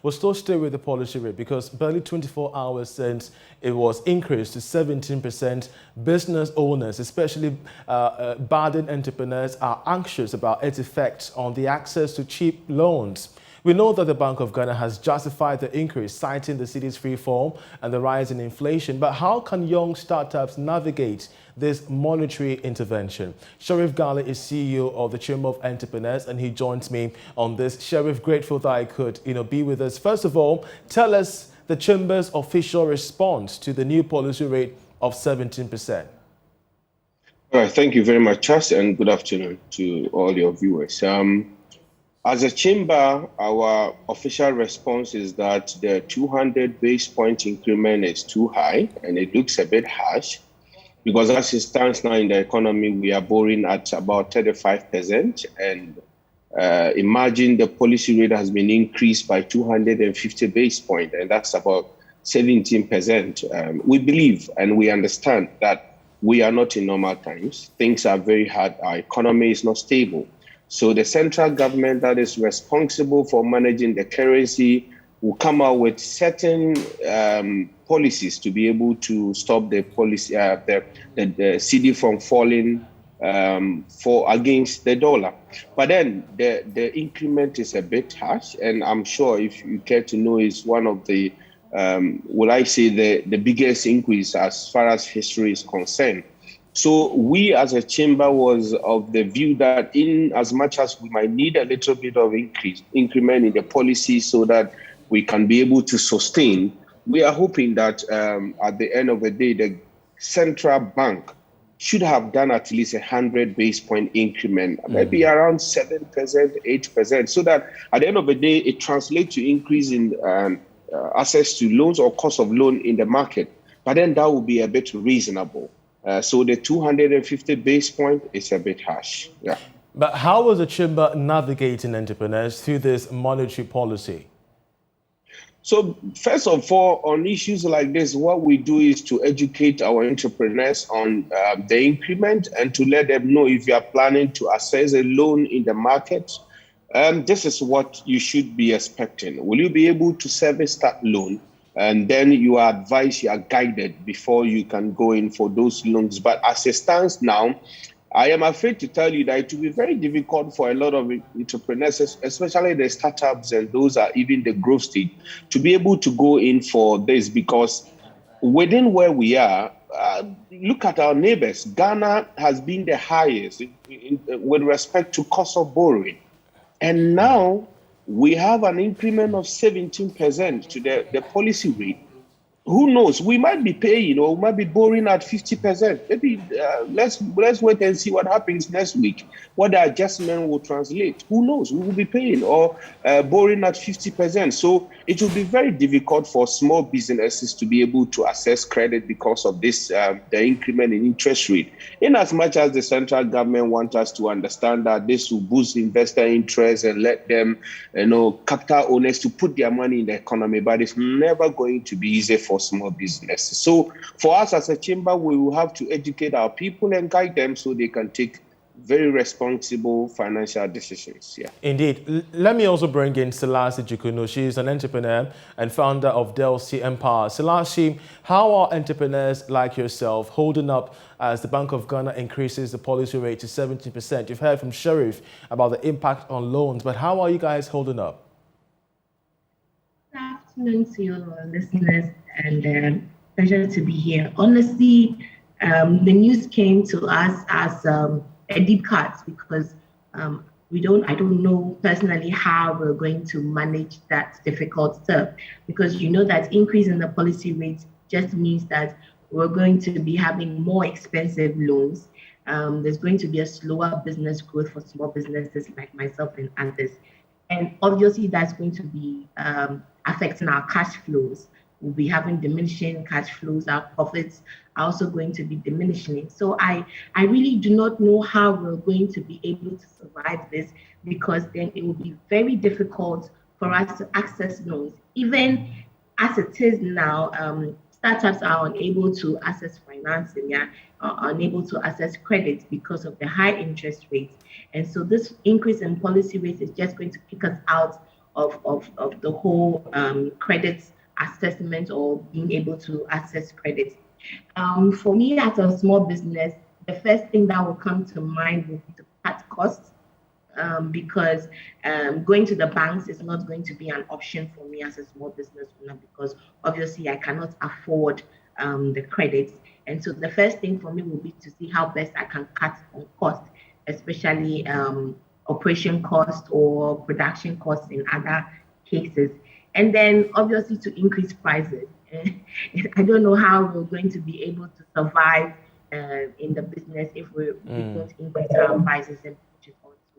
we'll still stay with the policy rate because barely 24 hours since it was increased to 17%, business owners, especially budding entrepreneurs, are anxious about its effects on the access to cheap loans. We know that the Bank of Ghana has justified the increase, citing the city's free fall and the rise in inflation. But how can young startups navigate this monetary intervention? Sheriff Gali is CEO of the Chamber of Entrepreneurs, and he joins me on this. Sheriff, grateful that I could be with us. First of all, tell us the Chamber's official response to the new policy rate of 17%. All right, thank you very much, Charles, and good afternoon to all your viewers. As a chamber, our official response is that the 200 base point increment is too high and it looks a bit harsh because as it stands now in the economy, we are borrowing at about 35%. And imagine the policy rate has been increased by 250 base points, and that's about 17%. We believe and we understand that we are not in normal times. Things are very hard. Our economy is not stable. So the central government that is responsible for managing the currency will come out with certain policies to be able to stop the policy, the cedi from falling against the dollar. But then the increment is a bit harsh, and I'm sure if you care to know, is one of the the biggest increase as far as history is concerned. So we as a chamber was of the view that in as much as we might need a little bit of increment in the policy so that we can be able to sustain, we are hoping that at the end of the day, the central bank should have done at least 100 base point increment, maybe around 7%, 8%, so that at the end of the day, it translates to increase in access to loans or cost of loan in the market. But then that will be a bit reasonable. So the 250 base point is a bit harsh. Yeah. But how was the chamber navigating entrepreneurs through this monetary policy? So first of all, on issues like this, what we do is to educate our entrepreneurs on the increment and to let them know if you are planning to access a loan in the market, this is what you should be expecting. Will you be able to service that loan? And then you are advised, you are guided before you can go in for those loans. But as it stands now, I am afraid to tell you that it will be very difficult for a lot of entrepreneurs, especially the startups and those are even the growth stage, to be able to go in for this because within where we are, look at our neighbors. Ghana has been the highest with respect to cost of borrowing. And now we have an increment of 17% to the policy rate. Who knows? We might be paying or we might be borrowing at 50%. Maybe let's wait and see what happens next week. What the adjustment will translate. Who knows? We will be paying or borrowing at 50%. So it will be very difficult for small businesses to be able to access credit because of this, the increment in interest rate. In as much as the central government wants us to understand that this will boost investor interest and let them, capital owners to put their money in the economy, but it's never going to be easy for small businesses. So for us as a chamber, we will have to educate our people and guide them so they can take very responsible financial decisions. Yeah. Indeed. Let me also bring in Selassie Jukuno. She is an entrepreneur and founder of Delcy Empire. Selassie, how are entrepreneurs like yourself holding up as the Bank of Ghana increases the policy rate to 17%? You've heard from Sheriff about the impact on loans, but how are you guys holding up? Good afternoon to your listeners, and pleasure to be here. Honestly, the news came to us as a deep cut because I don't know personally how we're going to manage that difficult stuff, because you know that increase in the policy rate just means that we're going to be having more expensive loans. There's going to be a slower business growth for small businesses like myself and others. And obviously that's going to be affecting our cash flows. We'll be having diminishing cash flows. Our profits are also going to be diminishing. So I really do not know how we're going to be able to survive this, because then it will be very difficult for us to access loans. Even as it is now, startups are unable to access financing, are unable to access credit because of the high interest rates. And so this increase in policy rates is just going to kick us out of the whole credit assessment or being able to access credit. For me, as a small business, the first thing that will come to mind will be to cut costs, because going to the banks is not going to be an option for me as a small business owner, because obviously I cannot afford the credits. And so the first thing for me will be to see how best I can cut on cost, especially operation cost or production costs in other cases. And then obviously to increase prices. I don't know how we're going to be able to survive in the business if we don't increase our prices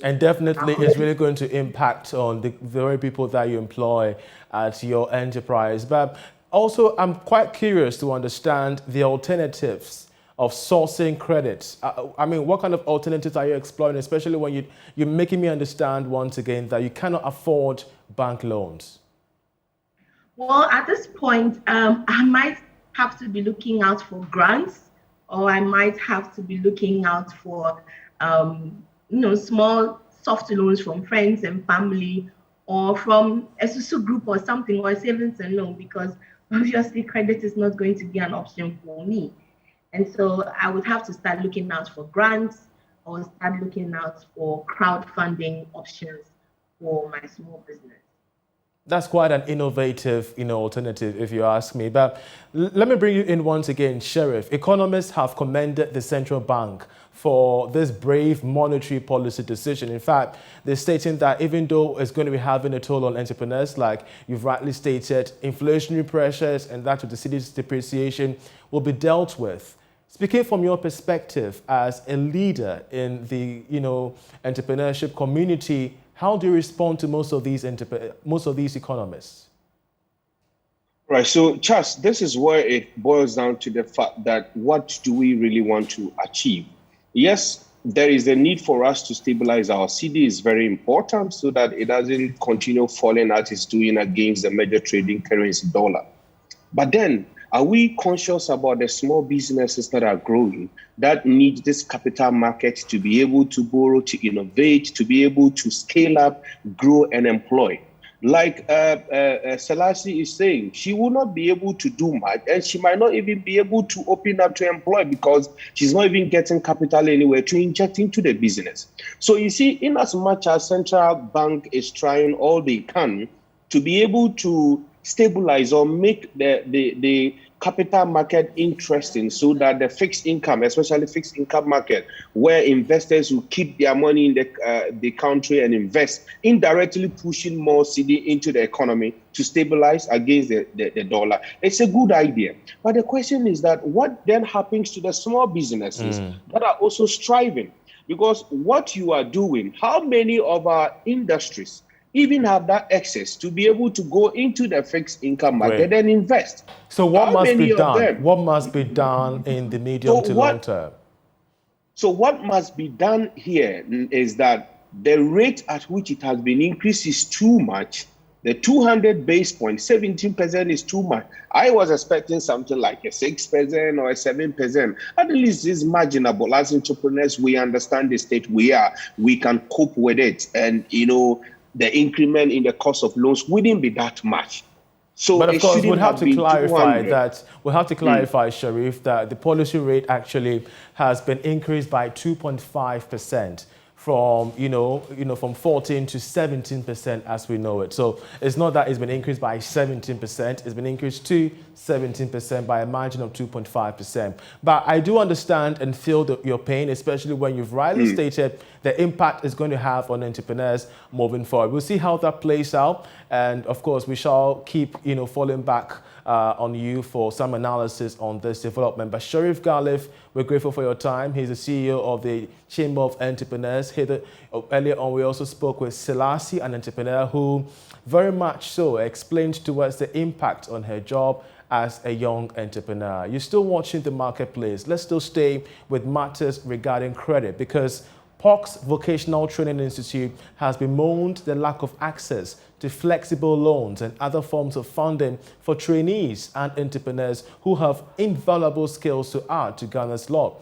and definitely it's really going to impact on the very people that you employ at your enterprise. But also, I'm quite curious to understand the alternatives of sourcing credits. I mean, what kind of alternatives are you exploring, especially when you're making me understand once again that you cannot afford bank loans? Well, at this point, I might have to be looking out for grants, or I might have to be looking out for small soft loans from friends and family, or from a social group or something, or a savings and loan, because obviously credit is not going to be an option for me. And so I would have to start looking out for grants or start looking out for crowdfunding options for my small business. That's quite an innovative, alternative, if you ask me. But let me bring you in once again, Sheriff. Economists have commended the central bank for this brave monetary policy decision. In fact, they're stating that even though it's going to be having a toll on entrepreneurs, like you've rightly stated, inflationary pressures and that of the city's depreciation will be dealt with. Speaking from your perspective as a leader in the, entrepreneurship community, how do you respond to most of these economists? Right. So, Charles, this is where it boils down to the fact that what do we really want to achieve? Yes, there is a need for us to stabilize our cedi is very important so that it doesn't continue falling as it's doing against the major trading currency dollar. But then, are we conscious about the small businesses that are growing that need this capital market to be able to borrow, to innovate, to be able to scale up, grow, and employ? Like Selassie is saying, she will not be able to do much, and she might not even be able to open up to employ because she's not even getting capital anywhere to inject into the business. So you see, in as much as central bank is trying all they can to be able to stabilize or make the capital market interesting so that the fixed income, especially fixed income market, where investors will keep their money in the country and invest, indirectly pushing more cedi into the economy to stabilize against the dollar. It's a good idea. But the question is that what then happens to the small businesses that are also striving? Because what you are doing, how many of our industries even have that access to be able to go into the fixed income market and invest? So what must be done? What must be done in the medium to long term? So what must be done here is that the rate at which it has been increased is too much. The 200 base point, 17% is too much. I was expecting something like a 6% or a 7%. At least it's marginable. As entrepreneurs, we understand the state we are. We can cope with it. And, the increment in the cost of loans wouldn't be that much. So, but of course, we'll have to clarify 200. Sharif, that the policy rate actually has been increased by 2.5%. From from 14 to 17% as we know it. So it's not that it's been increased by 17%, it's been increased to 17% by a margin of 2.5%. But I do understand and feel your pain, especially when you've rightly stated the impact it's going to have on entrepreneurs moving forward. We'll see how that plays out, and of course we shall keep falling back on you for some analysis on this development. But Sheriff Galif, we're grateful for your time. He's the CEO of the Chamber of Entrepreneurs. Earlier on, we also spoke with Selassie, an entrepreneur who very much so explained to us the impact on her job as a young entrepreneur. You're still watching The Marketplace. Let's still stay with matters regarding credit, because POC's Vocational Training Institute has bemoaned the lack of access to flexible loans and other forms of funding for trainees and entrepreneurs who have invaluable skills to add to Ghana's law.